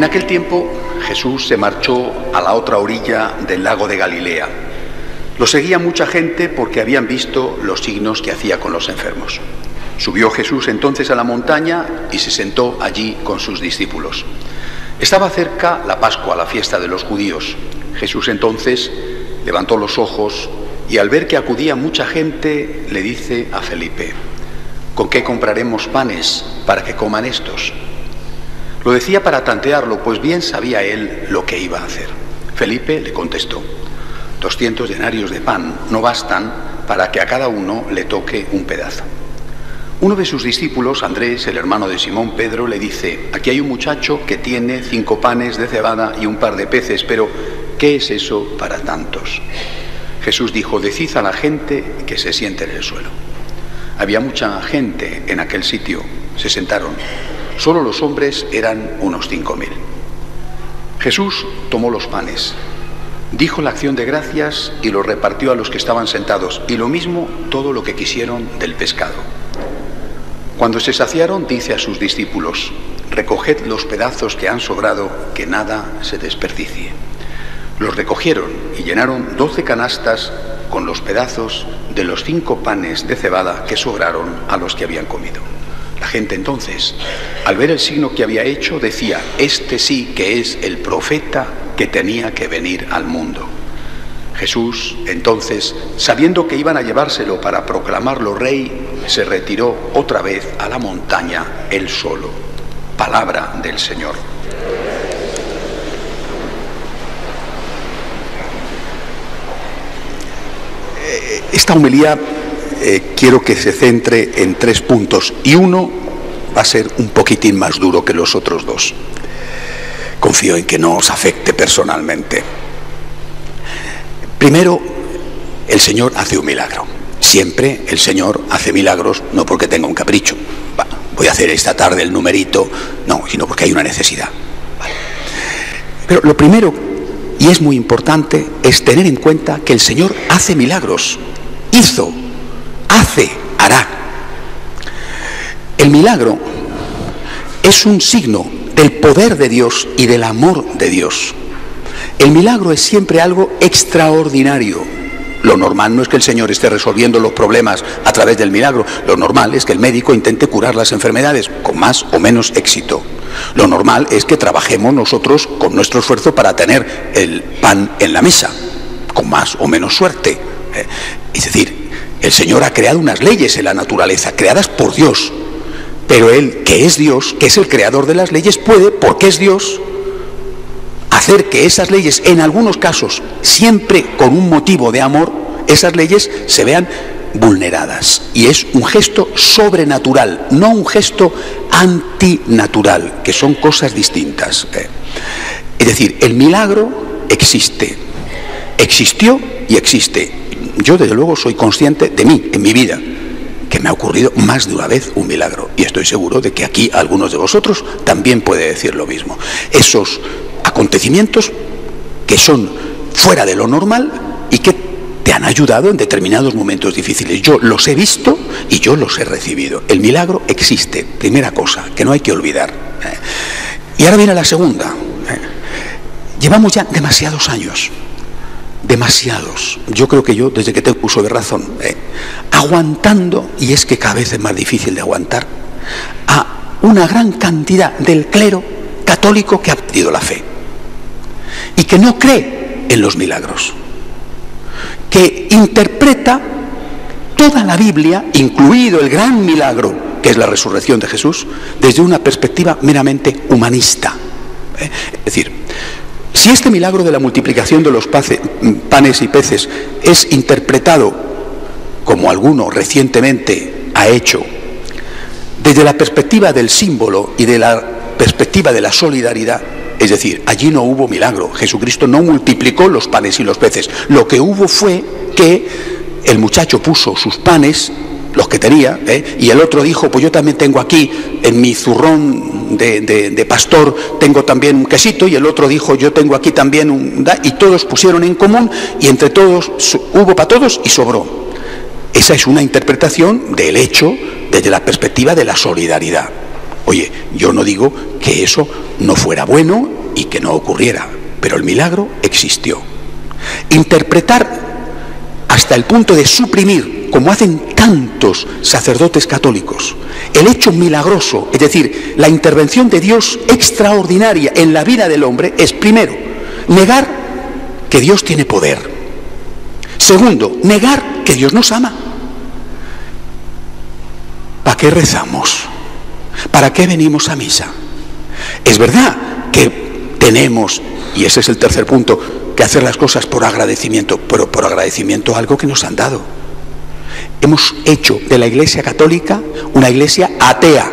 En aquel tiempo Jesús se marchó a la otra orilla del lago de Galilea. Lo seguía mucha gente porque habían visto los signos que hacía con los enfermos. Subió Jesús entonces a la montaña y se sentó allí con sus discípulos. Estaba cerca la Pascua, la fiesta de los judíos. Jesús entonces levantó los ojos y al ver que acudía mucha gente, le dice a Felipe: ¿con qué compraremos panes para que coman estos? Lo decía para tantearlo, pues bien sabía él lo que iba a hacer. Felipe le contestó: 200 denarios de pan no bastan para que a cada uno le toque un pedazo. Uno de sus discípulos, Andrés, el hermano de Simón Pedro, le dice: aquí hay un muchacho que tiene 5 panes de cebada y un par de peces, pero ¿qué es eso para tantos? Jesús dijo: decid a la gente que se siente en el suelo. Había mucha gente en aquel sitio. Se sentaron. Solo los hombres eran unos 5.000. Jesús tomó los panes, dijo la acción de gracias y los repartió a los que estaban sentados, y lo mismo todo lo que quisieron del pescado. Cuando se saciaron, dice a sus discípulos: recoged los pedazos que han sobrado, que nada se desperdicie. Los recogieron y llenaron 12 canastas con los pedazos de los 5 panes de cebada que sobraron a los que habían comido. La gente entonces, al ver el signo que había hecho, decía: este sí que es el profeta que tenía que venir al mundo. Jesús, entonces, sabiendo que iban a llevárselo para proclamarlo rey, se retiró otra vez a la montaña él solo. Palabra del Señor. Esta homilía quiero que se centre en 3 puntos, y uno va a ser un poquitín más duro que los otros 2. Confío en que no os afecte personalmente. Primero, el Señor hace un milagro. Siempre el Señor hace milagros, no porque tenga un capricho. Voy a hacer esta tarde el numerito, no, sino porque hay una necesidad. Vale. Pero lo primero, y es muy importante, es tener en cuenta que el Señor hace milagros. Hizo, hace, hará. El milagro es un signo del poder de Dios y del amor de Dios. El milagro es siempre algo extraordinario. Lo normal no es que el Señor esté resolviendo los problemas a través del milagro. Lo normal es que el médico intente curar las enfermedades con más o menos éxito. Lo normal es que trabajemos nosotros con nuestro esfuerzo para tener el pan en la mesa, con más o menos suerte. Es decir, el Señor ha creado unas leyes en la naturaleza, creadas por Dios. Pero Él, que es Dios, que es el creador de las leyes, puede, porque es Dios, hacer que esas leyes, en algunos casos, siempre con un motivo de amor, esas leyes se vean vulneradas. Y es un gesto sobrenatural, no un gesto antinatural, que son cosas distintas. Es decir, el milagro existe, existió y existe. Yo, desde luego, soy consciente de mí, en mi vida, que me ha ocurrido más de una vez un milagro. Y estoy seguro de que aquí algunos de vosotros también puede decir lo mismo. Esos acontecimientos que son fuera de lo normal y que te han ayudado en determinados momentos difíciles. Yo los he visto y yo los he recibido. El milagro existe, primera cosa, que no hay que olvidar. Y ahora viene la segunda. Llevamos ya demasiados años, demasiados, yo creo que yo, desde que tengo uso de razón, aguantando, y es que cada vez es más difícil de aguantar, a una gran cantidad del clero católico que ha perdido la fe y que no cree en los milagros, que interpreta toda la Biblia, incluido el gran milagro que es la resurrección de Jesús, desde una perspectiva meramente humanista. Es decir, si este milagro de la multiplicación de los panes y peces es interpretado, como alguno recientemente ha hecho, desde la perspectiva del símbolo y de la perspectiva de la solidaridad, es decir, allí no hubo milagro. Jesucristo no multiplicó los panes y los peces. Lo que hubo fue que el muchacho puso sus panes, los que tenía, y el otro dijo: pues yo también tengo aquí en mi zurrón de pastor, tengo también un quesito, y el otro dijo: yo tengo aquí también y todos pusieron en común, y entre todos hubo para todos y sobró. Esa es una interpretación del hecho desde la perspectiva de la solidaridad. Oye, yo no digo que eso no fuera bueno y que no ocurriera, pero el milagro existió. Interpretar hasta el punto de suprimir, como hacen tantos sacerdotes católicos, el hecho milagroso, es decir, la intervención de Dios extraordinaria en la vida del hombre, es primero, negar que Dios tiene poder. Segundo, negar que Dios nos ama. ¿Para qué rezamos? ¿Para qué venimos a misa? Es verdad que tenemos, y ese es el tercer punto, que hacer las cosas por agradecimiento, pero por agradecimiento a algo que nos han dado. Hemos hecho de la Iglesia Católica una iglesia atea,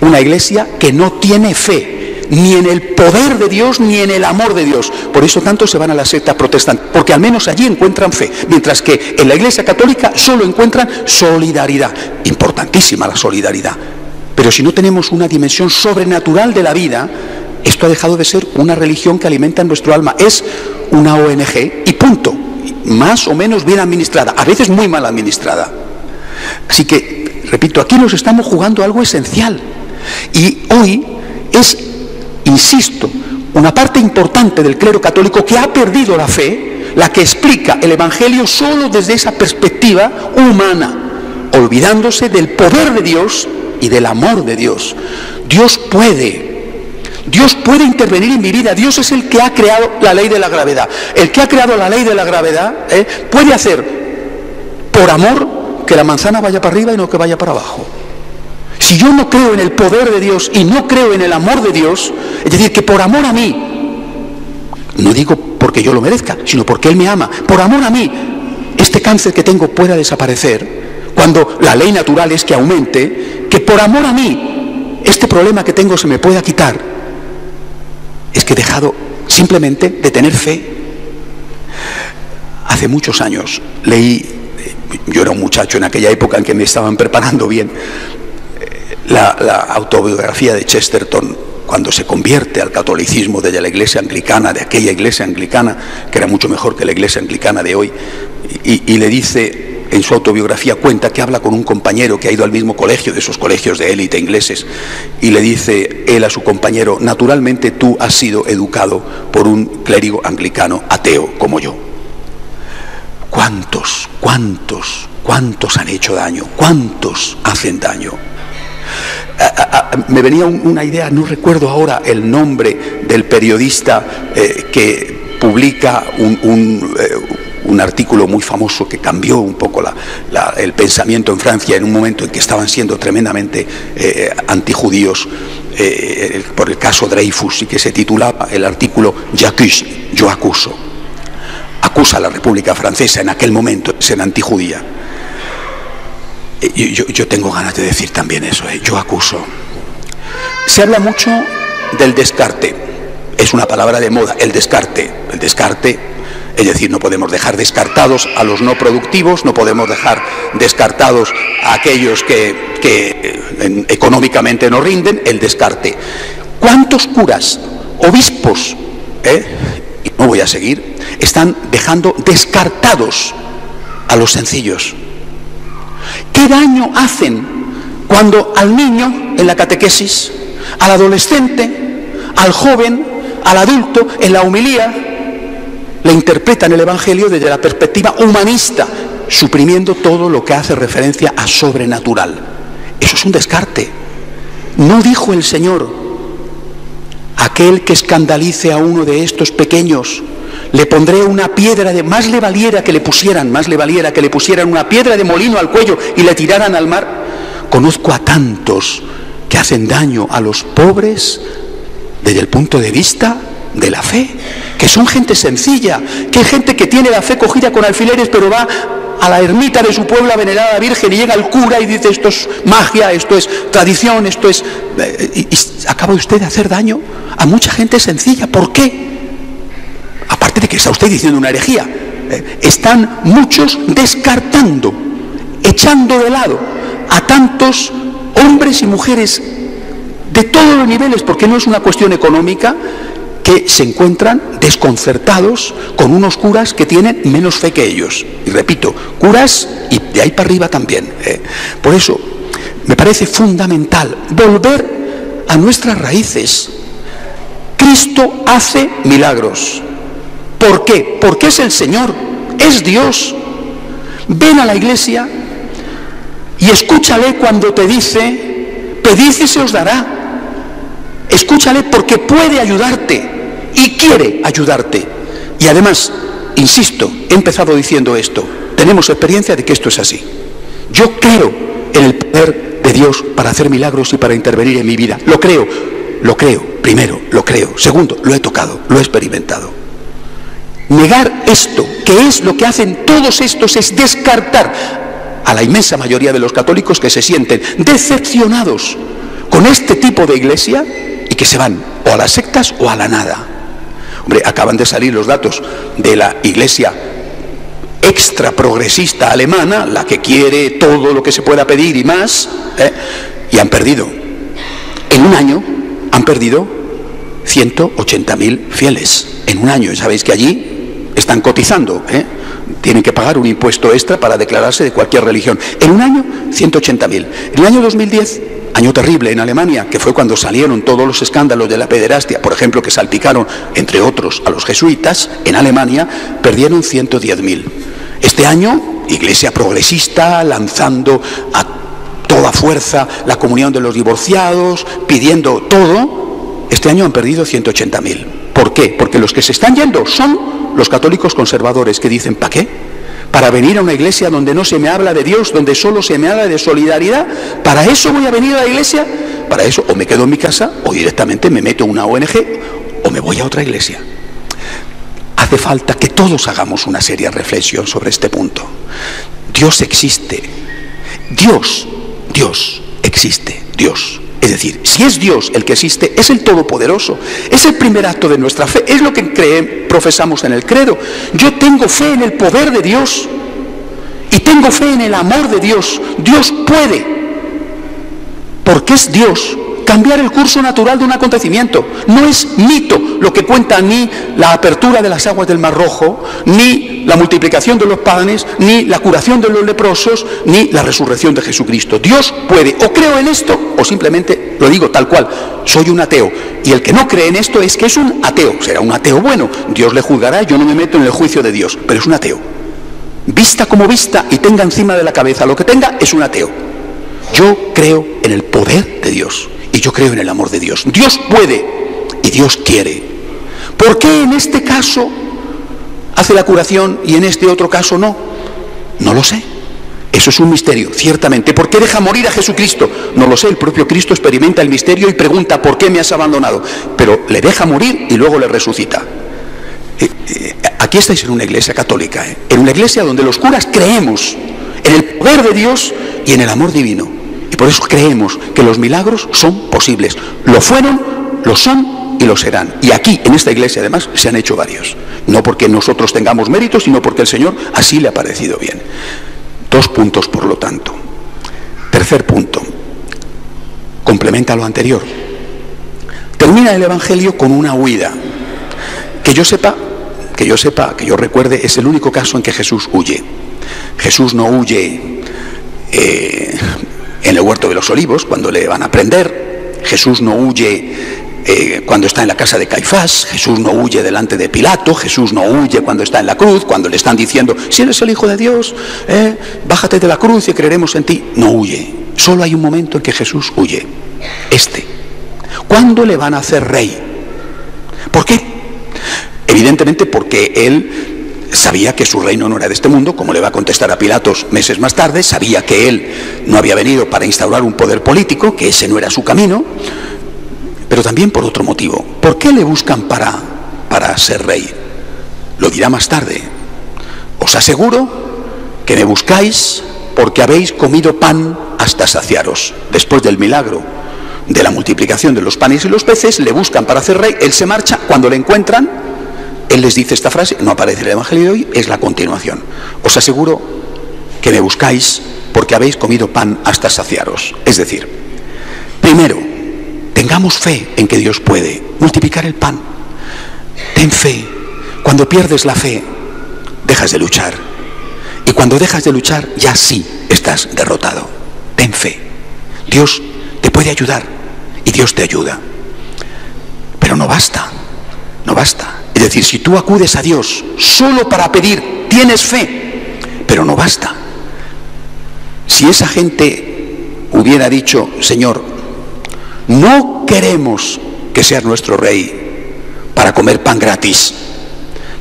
una iglesia que no tiene fe, ni en el poder de Dios, ni en el amor de Dios. Por eso tantos se van a la secta protestante, porque al menos allí encuentran fe, mientras que en la Iglesia Católica solo encuentran solidaridad. Importantísima la solidaridad. Pero si no tenemos una dimensión sobrenatural de la vida, esto ha dejado de ser una religión que alimenta nuestro alma. Es una ONG y punto. Más o menos bien administrada, a veces muy mal administrada. Así que, repito, aquí nos estamos jugando algo esencial. Y hoy es, insisto, una parte importante del clero católico que ha perdido la fe, la que explica el Evangelio solo desde esa perspectiva humana, olvidándose del poder de Dios y del amor de Dios. Dios puede intervenir en mi vida. Dios es el que ha creado la ley de la gravedad. El que ha creado la ley de la gravedad puede hacer por amor que la manzana vaya para arriba y no que vaya para abajo. Si yo no creo en el poder de Dios y no creo en el amor de Dios, es decir, que por amor a mí, no digo porque yo lo merezca, sino porque Él me ama, por amor a mí, este cáncer que tengo pueda desaparecer, cuando la ley natural es que aumente, que por amor a mí este problema que tengo se me pueda quitar, es que he dejado simplemente de tener fe. Hace muchos años leí, yo era un muchacho en aquella época en que me estaban preparando bien, la autobiografía de Chesterton, cuando se convierte al catolicismo desde la iglesia anglicana, de aquella iglesia anglicana, que era mucho mejor que la iglesia anglicana de hoy, y le dice, en su autobiografía cuenta que habla con un compañero que ha ido al mismo colegio, de esos colegios de élite ingleses, y le dice él a su compañero: naturalmente tú has sido educado por un clérigo anglicano ateo como yo. ¿Cuántos han hecho daño? ¿Cuántos hacen daño? Me venía una idea, no recuerdo ahora el nombre del periodista que publica un artículo muy famoso que cambió un poco el pensamiento en Francia en un momento en que estaban siendo tremendamente antijudíos por el caso Dreyfus, y que se titulaba el artículo J'accuse, yo acuso. Acusa a la República Francesa en aquel momento de ser antijudía. Yo tengo ganas de decir también eso, yo acuso. Se habla mucho del descarte, es una palabra de moda, el descarte, es decir, no podemos dejar descartados a los no productivos, no podemos dejar descartados a aquellos que económicamente no rinden, el descarte. ¿Cuántos curas, obispos, y no voy a seguir, están dejando descartados a los sencillos? ¿Qué daño hacen cuando al niño en la catequesis, al adolescente, al joven, al adulto en la homilía le interpretan el Evangelio desde la perspectiva humanista, suprimiendo todo lo que hace referencia a sobrenatural? Eso es un descarte. ¿No dijo el Señor: aquel que escandalice a uno de estos pequeños, le pondré una piedra de... más le valiera que le pusieran una piedra de molino al cuello y le tiraran al mar? Conozco a tantos que hacen daño a los pobres desde el punto de vista de la fe, que son gente sencilla, que hay gente que tiene la fe cogida con alfileres, pero va a la ermita de su pueblo a venerar a la Virgen, y llega el cura y dice: esto es magia, esto es tradición, esto es... y acaba usted de hacer daño a mucha gente sencilla. ¿Por qué? Aparte de que está usted diciendo una herejía, están muchos descartando, echando de lado a tantos hombres y mujeres de todos los niveles, porque no es una cuestión económica, que se encuentran desconcertados con unos curas que tienen menos fe que ellos. Y repito, curas y de ahí para arriba también. Por eso me parece fundamental volver a nuestras raíces. Cristo hace milagros. ¿Por qué? Porque es el Señor, es Dios. Ven a la iglesia y escúchale cuando te dice: pedid y se os dará. Escúchale porque puede ayudarte y quiere ayudarte. Y además, insisto, he empezado diciendo esto, tenemos experiencia de que esto es así. Yo creo en el poder de Dios para hacer milagros y para intervenir en mi vida. Lo creo, primero, lo creo. Segundo, lo he tocado, lo he experimentado. Negar esto, que es lo que hacen todos estos, es descartar a la inmensa mayoría de los católicos que se sienten decepcionados con este tipo de iglesia y que se van o a las sectas o a la nada. Hombre, acaban de salir los datos de la iglesia extra progresista alemana, la que quiere todo lo que se pueda pedir y más, y han perdido. En un año han perdido 180.000 fieles. En un año, sabéis que allí están cotizando, tienen que pagar un impuesto extra para declararse de cualquier religión. En un año, 180.000. En el año 2010, año terrible en Alemania, que fue cuando salieron todos los escándalos de la pederastia, por ejemplo, que salpicaron, entre otros, a los jesuitas, en Alemania perdieron 110.000. Este año, iglesia progresista, lanzando a toda fuerza la comunión de los divorciados, pidiendo todo, este año han perdido 180.000. ¿Por qué? Porque los que se están yendo son los católicos conservadores, que dicen: ¿para qué? Para venir a una iglesia donde no se me habla de Dios, donde solo se me habla de solidaridad. ¿Para eso voy a venir a la iglesia? Para eso o me quedo en mi casa o directamente me meto en una ONG o me voy a otra iglesia. Hace falta que todos hagamos una seria reflexión sobre este punto. Dios existe. Dios existe. Dios. Es decir, si es Dios el que existe, es el Todopoderoso, es el primer acto de nuestra fe, es lo que profesamos en el credo. Yo tengo fe en el poder de Dios y tengo fe en el amor de Dios. Dios puede, porque es Dios, cambiar el curso natural de un acontecimiento. No es mito lo que cuenta ni la apertura de las aguas del Mar Rojo, ni la multiplicación de los panes, ni la curación de los leprosos, ni la resurrección de Jesucristo. Dios puede. O creo en esto, o simplemente lo digo tal cual, soy un ateo. Y el que no cree en esto es que es un ateo. Será un ateo bueno. Dios le juzgará, yo no me meto en el juicio de Dios, pero es un ateo. Vista como vista y tenga encima de la cabeza lo que tenga, es un ateo. Yo creo en el poder de Dios. Y yo creo en el amor de Dios. Dios puede y Dios quiere. ¿Por qué en este caso hace la curación y en este otro caso no? No lo sé. Eso es un misterio, ciertamente. ¿Por qué deja morir a Jesucristo? No lo sé. El propio Cristo experimenta el misterio y pregunta: ¿por qué me has abandonado? Pero le deja morir y luego le resucita. Aquí estáis en una iglesia católica, en una iglesia donde los curas creemos en el poder de Dios y en el amor divino. Y por eso creemos que los milagros son posibles. Lo fueron, lo son y lo serán. Y aquí, en esta iglesia, además, se han hecho varios. No porque nosotros tengamos méritos, sino porque el Señor así le ha parecido bien. 2 puntos, por lo tanto. Tercer punto. Complementa lo anterior. Termina el Evangelio con una huida. Que yo recuerde, es el único caso en que Jesús huye. Jesús no huye en el huerto de los olivos cuando le van a prender. Jesús no huye cuando está en la casa de Caifás. Jesús no huye delante de Pilato. Jesús no huye cuando está en la cruz, cuando le están diciendo: si eres el Hijo de Dios, bájate de la cruz y creeremos en ti. No huye. Solo hay un momento en que Jesús huye. ¿Cuándo le van a hacer rey? ¿Por qué? Evidentemente porque él sabía que su reino no era de este mundo, como le va a contestar a Pilatos meses más tarde. Sabía que él no había venido para instaurar un poder político, que ese no era su camino, pero también por otro motivo. ¿Por qué le buscan para ser rey? Lo dirá más tarde. Os aseguro que me buscáis porque habéis comido pan hasta saciaros. Después del milagro de la multiplicación de los panes y los peces, le buscan para hacer rey. Él se marcha. Cuando le encuentran, él les dice esta frase, no aparece en el Evangelio de hoy, es la continuación. Os aseguro que me buscáis porque habéis comido pan hasta saciaros. Es decir, primero, tengamos fe en que Dios puede multiplicar el pan. Ten fe. Cuando pierdes la fe, dejas de luchar. Y cuando dejas de luchar, ya sí estás derrotado. Ten fe. Dios te puede ayudar y Dios te ayuda. Pero no basta, no basta. Es decir, si tú acudes a Dios solo para pedir, tienes fe, pero no basta. Si esa gente hubiera dicho, Señor, no queremos que seas nuestro rey para comer pan gratis,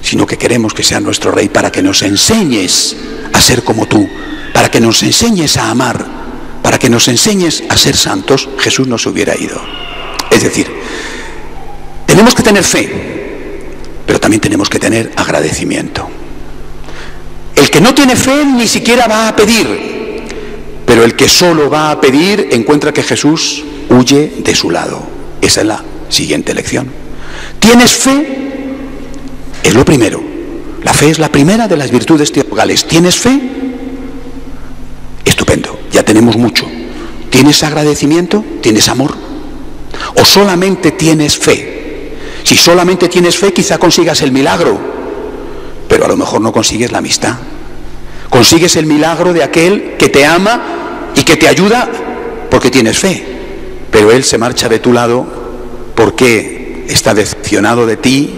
sino que queremos que seas nuestro rey para que nos enseñes a ser como tú, para que nos enseñes a amar, para que nos enseñes a ser santos, Jesús no se hubiera ido. Es decir, tenemos que tener fe, pero también tenemos que tener agradecimiento. El que no tiene fe ni siquiera va a pedir, pero el que solo va a pedir encuentra que Jesús huye de su lado. Esa es la siguiente lección. ¿Tienes fe? Es lo primero. La fe es la primera de las virtudes teologales. ¿Tienes fe? Estupendo, ya tenemos mucho. ¿Tienes agradecimiento? ¿Tienes amor? ¿O solamente tienes fe? Si solamente tienes fe, quizá consigas el milagro, pero a lo mejor no consigues la amistad. Consigues el milagro de aquel que te ama y que te ayuda porque tienes fe, pero él se marcha de tu lado porque está decepcionado de ti,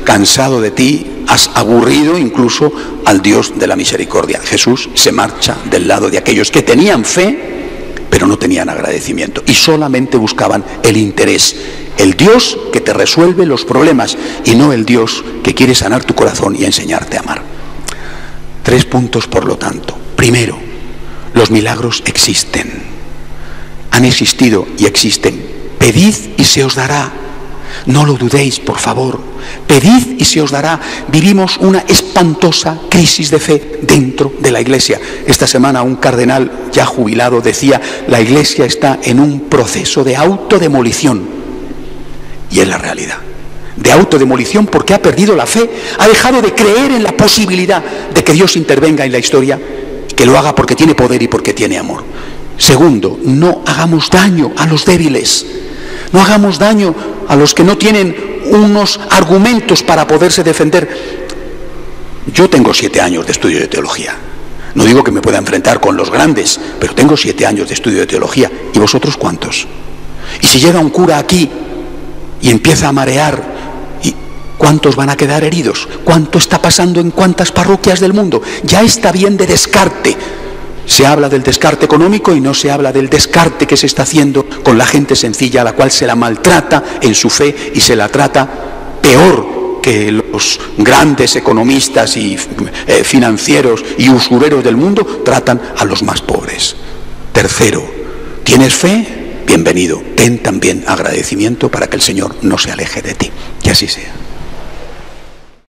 cansado de ti, has aburrido incluso al Dios de la misericordia. Jesús se marcha del lado de aquellos que tenían fe, pero no tenían agradecimiento y solamente buscaban el interés. El Dios que te resuelve los problemas y no el Dios que quiere sanar tu corazón y enseñarte a amar. 3 puntos, por lo tanto. Primero, los milagros existen. Han existido y existen. Pedid y se os dará. No lo dudéis, por favor. Pedid y se os dará. Vivimos una espantosa crisis de fe dentro de la Iglesia. Esta semana un cardenal ya jubilado decía: la Iglesia está en un proceso de autodemolición. Y es la realidad. De autodemolición porque ha perdido la fe, ha dejado de creer en la posibilidad de que Dios intervenga en la historia, que lo haga porque tiene poder y porque tiene amor. Segundo, no hagamos daño a los débiles. No hagamos daño a los que no tienen unos argumentos para poderse defender. Yo tengo 7 años de estudio de teología. No digo que me pueda enfrentar con los grandes, pero tengo 7 años de estudio de teología. ¿Y vosotros cuántos? Y si llega un cura aquí y empieza a marear, ¿y cuántos van a quedar heridos? ¿Cuánto está pasando en cuántas parroquias del mundo? Ya está bien de descarte. Se habla del descarte económico y no se habla del descarte que se está haciendo con la gente sencilla, a la cual se la maltrata en su fe y se la trata peor que los grandes economistas y financieros y usureros del mundo tratan a los más pobres. Tercero, ¿tienes fe? Bienvenido. Ten también agradecimiento para que el Señor no se aleje de ti. Que así sea.